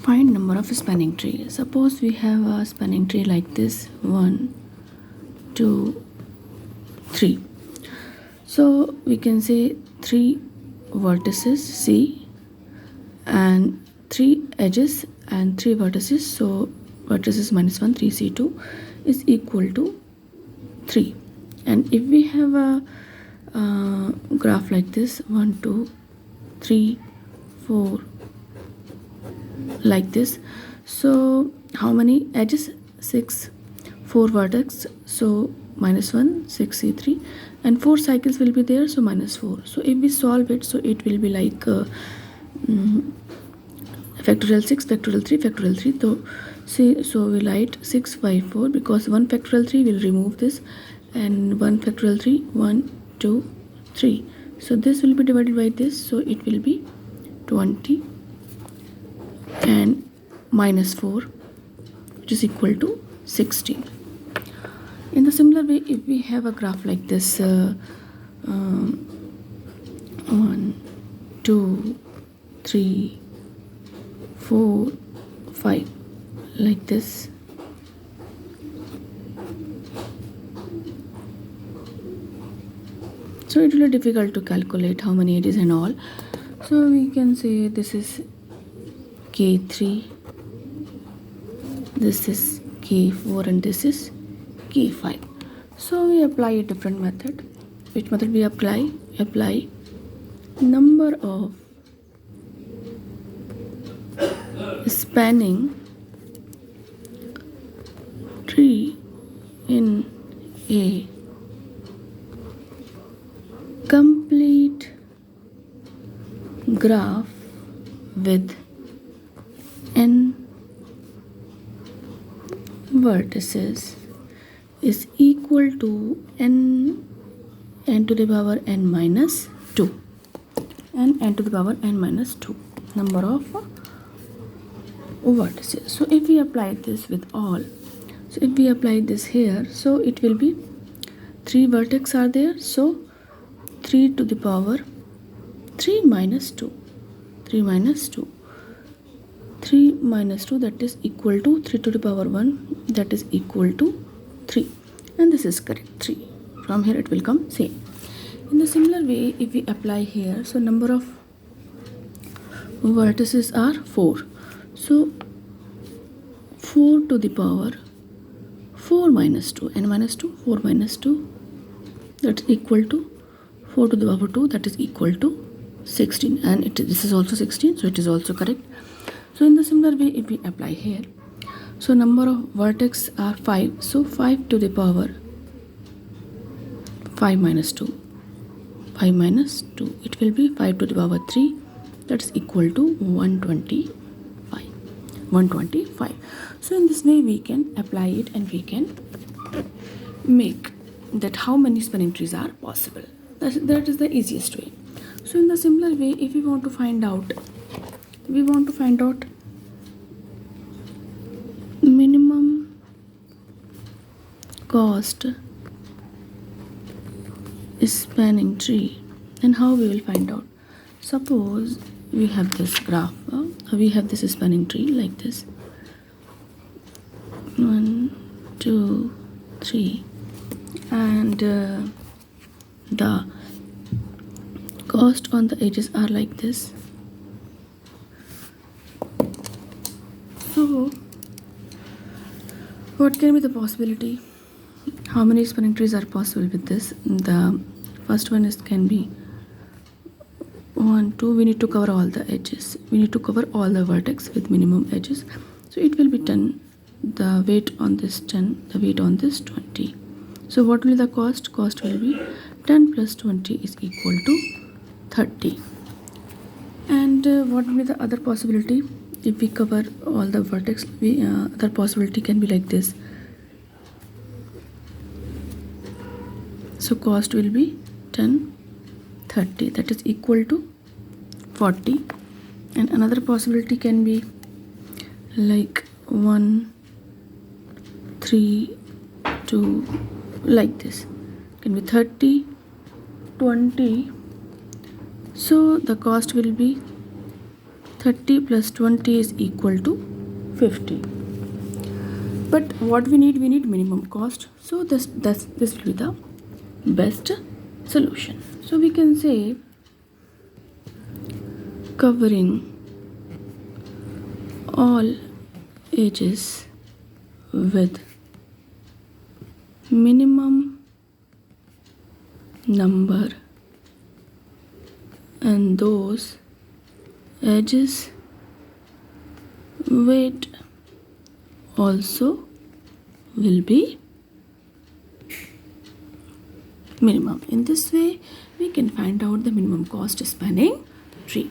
Find number of spanning tree. Suppose we have a spanning tree like this 1, 2, 3. So we can say 3 vertices C and 3 edges and 3 vertices. So vertices minus 1, 3C2 is equal to 3. And if we have a graph like this 1, 2, 3, 4 like this, so how many edges? 6, 4 vertex, so minus 1, 6C3, and 4 cycles will be there, so minus 4. So if we solve it, so it will be like factorial 6, factorial 3, factorial 3. So we write 6 by 4 because 1 factorial 3 will remove this, and 1 factorial 3, 1, 2, 3. So this will be divided by this, so it will be 20 and minus 4, which is equal to 16. In the similar way, if we have a graph like this 1, 2, 3, 4, 5 like this, so it will be difficult to calculate how many edges and all. So we can say this is K3, this is K4, and this is K5. So we apply a different method. Which method we apply? Apply number of spanning tree in a complete graph with n vertices is equal to n to the power n minus 2 and n to the power n minus 2 number of vertices. So if we apply this with all, so if we apply this here, so it will be 3 vertex are there, so 3 to the power 3 minus 2, 3 minus 2, 3 minus 2, that is equal to 3 to the power 1, that is equal to 3, and this is correct 3. From here it will come same. In the similar way, if we apply here, so number of vertices are 4, so 4 to the power 4 minus 2, n minus 2, 4 minus 2, that's equal to 4 to the power 2, that is equal to 16, and this is also 16, so it is also correct. So in the similar way, if we apply here, so number of vertex are 5, so 5 to the power 5 minus 2, 5 minus 2, it will be 5 to the power 3, that is equal to 125. So in this way we can apply it and we can make that how many spanning trees are possible. That is the easiest way. So in the similar way, if we want to find out minimum cost spanning tree, then how we will find out? Suppose we have this graph, we have this spanning tree like this 1, 2, 3, and the cost on the edges are like this. So what can be the possibility? How many spanning trees are possible with this? The first one is can be 1, 2. We need to cover all the edges. We need to cover all the vertex with minimum edges. So it will be 10. The weight on this 10. The weight on this 20. So what will be the cost? Cost will be 10 plus 20 is equal to 30. And what will be the other possibility? If we cover all the vertex, other possibility can be like this. So cost will be 10, 30, that is equal to 40. And another possibility can be like 1, 3, 2, like this. It can be 30, 20. So the cost will be 30 plus 20 is equal to 50. But what we need minimum cost. So this will be the best solution. So we can say covering all ages with minimum number and those edges weight also will be minimum. In this way we can find out the minimum cost spanning tree.